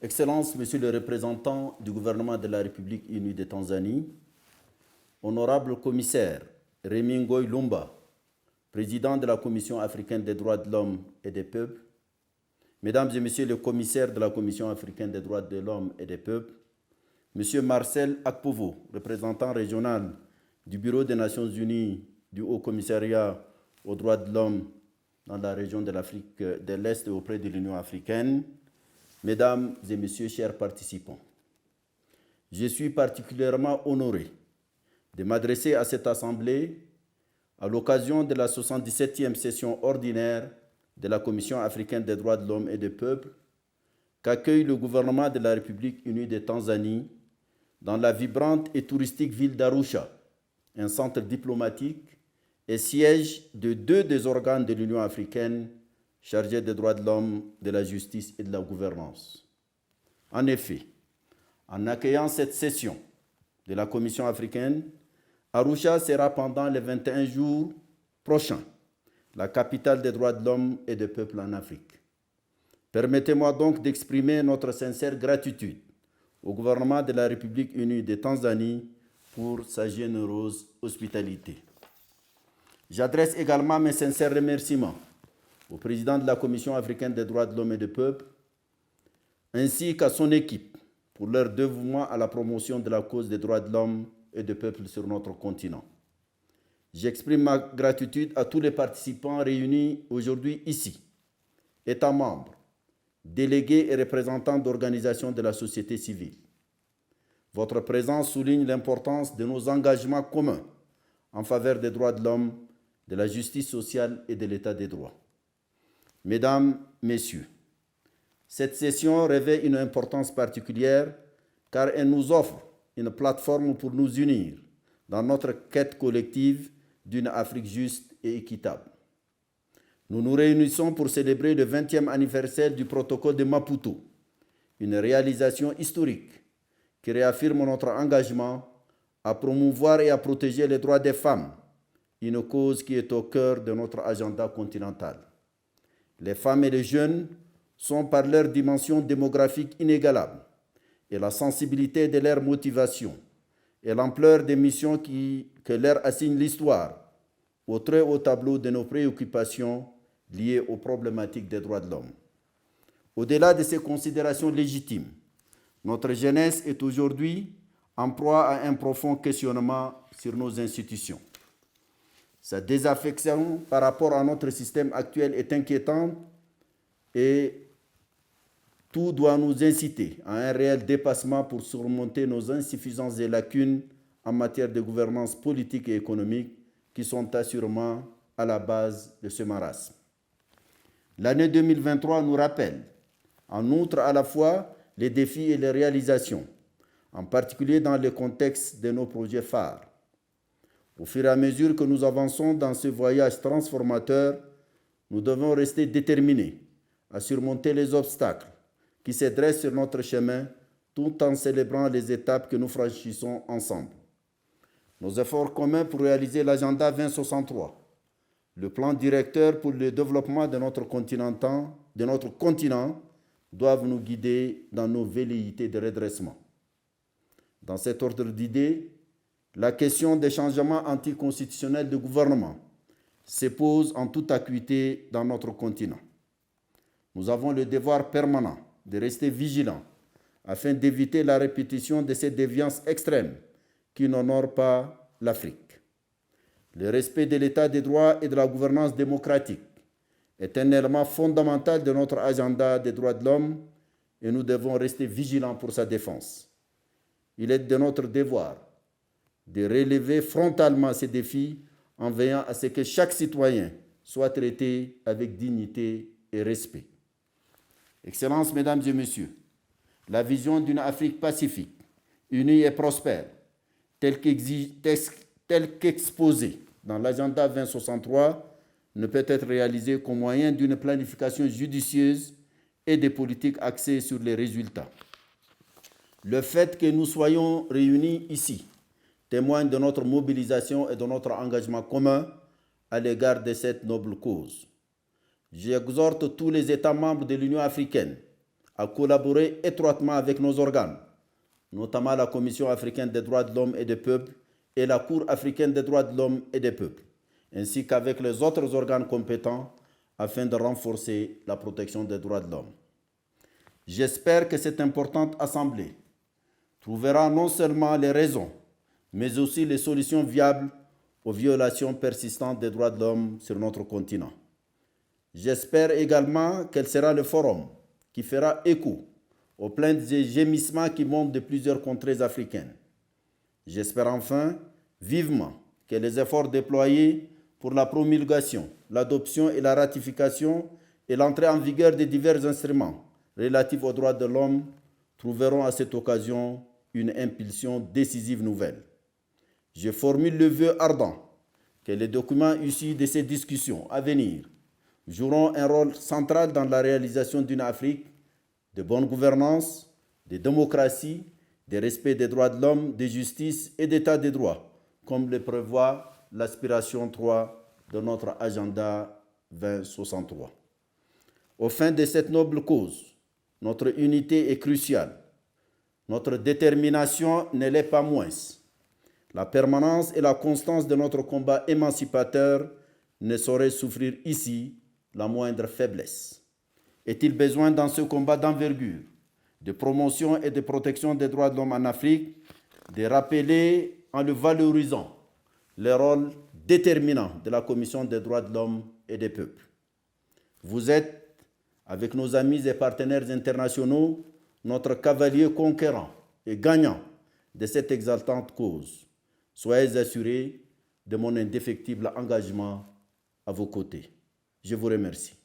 Excellences, Monsieur le représentant du gouvernement de la République unie de Tanzanie, honorable commissaire Remi Ngoy Lumba, président de la Commission africaine des droits de l'homme et des peuples, Mesdames et Messieurs les commissaires de la Commission africaine des droits de l'homme et des peuples, Monsieur Marcel Akpovo, représentant régional du Bureau des Nations Unies du Haut Commissariat aux droits de l'homme dans la région de l'Afrique de l'Est et auprès de l'Union africaine, Mesdames et Messieurs, chers participants, je suis particulièrement honoré de m'adresser à cette Assemblée à l'occasion de la 77e session ordinaire de la Commission africaine des droits de l'homme et des peuples qu'accueille le gouvernement de la République unie de Tanzanie dans la vibrante et touristique ville d'Arusha, un centre diplomatique et siège de 2 des organes de l'Union africaine chargés des droits de l'homme, de la justice et de la gouvernance. En effet, en accueillant cette session de la Commission africaine, Arusha sera pendant les 21 jours prochains la capitale des droits de l'homme et des peuples en Afrique. Permettez-moi donc d'exprimer notre sincère gratitude au gouvernement de la République unie de Tanzanie pour sa généreuse hospitalité. J'adresse également mes sincères remerciements au président de la Commission africaine des droits de l'homme et des peuples, ainsi qu'à son équipe pour leur dévouement à la promotion de la cause des droits de l'homme et des peuples sur notre continent. J'exprime ma gratitude à tous les participants réunis aujourd'hui ici, États membres, délégués et représentants d'organisations de la société civile. Votre présence souligne l'importance de nos engagements communs en faveur des droits de l'homme, de la justice sociale et de l'état des droits. Mesdames, Messieurs, cette session revêt une importance particulière car elle nous offre une plateforme pour nous unir dans notre quête collective d'une Afrique juste et équitable. Nous nous réunissons pour célébrer le 20e anniversaire du protocole de Maputo, une réalisation historique qui réaffirme notre engagement à promouvoir et à protéger les droits des femmes, une cause qui est au cœur de notre agenda continental. Les femmes et les jeunes sont par leur dimension démographique inégalable et la sensibilité de leur motivation et l'ampleur des missions que leur assigne l'histoire au très haut tableau de nos préoccupations liées aux problématiques des droits de l'homme. Au-delà de ces considérations légitimes, notre jeunesse est aujourd'hui en proie à un profond questionnement sur nos institutions. Sa désaffection par rapport à notre système actuel est inquiétante et tout doit nous inciter à un réel dépassement pour surmonter nos insuffisances et lacunes en matière de gouvernance politique et économique qui sont assurément à la base de ce marasme. L'année 2023 nous rappelle, en outre, à la fois les défis et les réalisations, en particulier dans le contexte de nos projets phares. Au fur et à mesure que nous avançons dans ce voyage transformateur, nous devons rester déterminés à surmonter les obstacles qui se dressent sur notre chemin tout en célébrant les étapes que nous franchissons ensemble. Nos efforts communs pour réaliser l'agenda 2063, le plan directeur pour le développement de notre continent, doivent nous guider dans nos velléités de redressement. Dans cet ordre d'idées, la question des changements anticonstitutionnels de gouvernement se pose en toute acuité dans notre continent. Nous avons le devoir permanent de rester vigilants afin d'éviter la répétition de ces déviances extrêmes qui n'honorent pas l'Afrique. Le respect de l'état des droits et de la gouvernance démocratique est un élément fondamental de notre agenda des droits de l'homme et nous devons rester vigilants pour sa défense. Il est de notre devoir de relever frontalement ces défis en veillant à ce que chaque citoyen soit traité avec dignité et respect. Excellences, Mesdames et Messieurs, la vision d'une Afrique pacifique, unie et prospère, telle qu'exposée dans l'agenda 2063, ne peut être réalisée qu'au moyen d'une planification judicieuse et des politiques axées sur les résultats. Le fait que nous soyons réunis ici témoigne de notre mobilisation et de notre engagement commun à l'égard de cette noble cause. J'exhorte tous les États membres de l'Union africaine à collaborer étroitement avec nos organes, notamment la Commission africaine des droits de l'homme et des peuples et la Cour africaine des droits de l'homme et des peuples, ainsi qu'avec les autres organes compétents afin de renforcer la protection des droits de l'homme. J'espère que cette importante assemblée trouvera non seulement les raisons, mais aussi les solutions viables aux violations persistantes des droits de l'homme sur notre continent. J'espère également qu'elle sera le forum qui fera écho aux plaintes et gémissements qui montent de plusieurs contrées africaines. J'espère enfin vivement que les efforts déployés pour la promulgation, l'adoption et la ratification et l'entrée en vigueur des divers instruments relatifs aux droits de l'homme trouveront à cette occasion une impulsion décisive nouvelle. Je formule le vœu ardent que les documents issus de ces discussions à venir joueront un rôle central dans la réalisation d'une Afrique de bonne gouvernance, de démocratie, de respect des droits de l'homme, de justice et d'état de droit, comme le prévoit l'aspiration 3 de notre agenda 2063. Au fin de cette noble cause, notre unité est cruciale. Notre détermination ne l'est pas moins. La permanence et la constance de notre combat émancipateur ne sauraient souffrir ici la moindre faiblesse. Est-il besoin dans ce combat d'envergure, de promotion et de protection des droits de l'homme en Afrique, de rappeler en le valorisant le rôle déterminant de la Commission des droits de l'homme et des peuples. Vous êtes, avec nos amis et partenaires internationaux, notre cavalier conquérant et gagnant de cette exaltante cause. Soyez assurés de mon indéfectible engagement à vos côtés. Je vous remercie.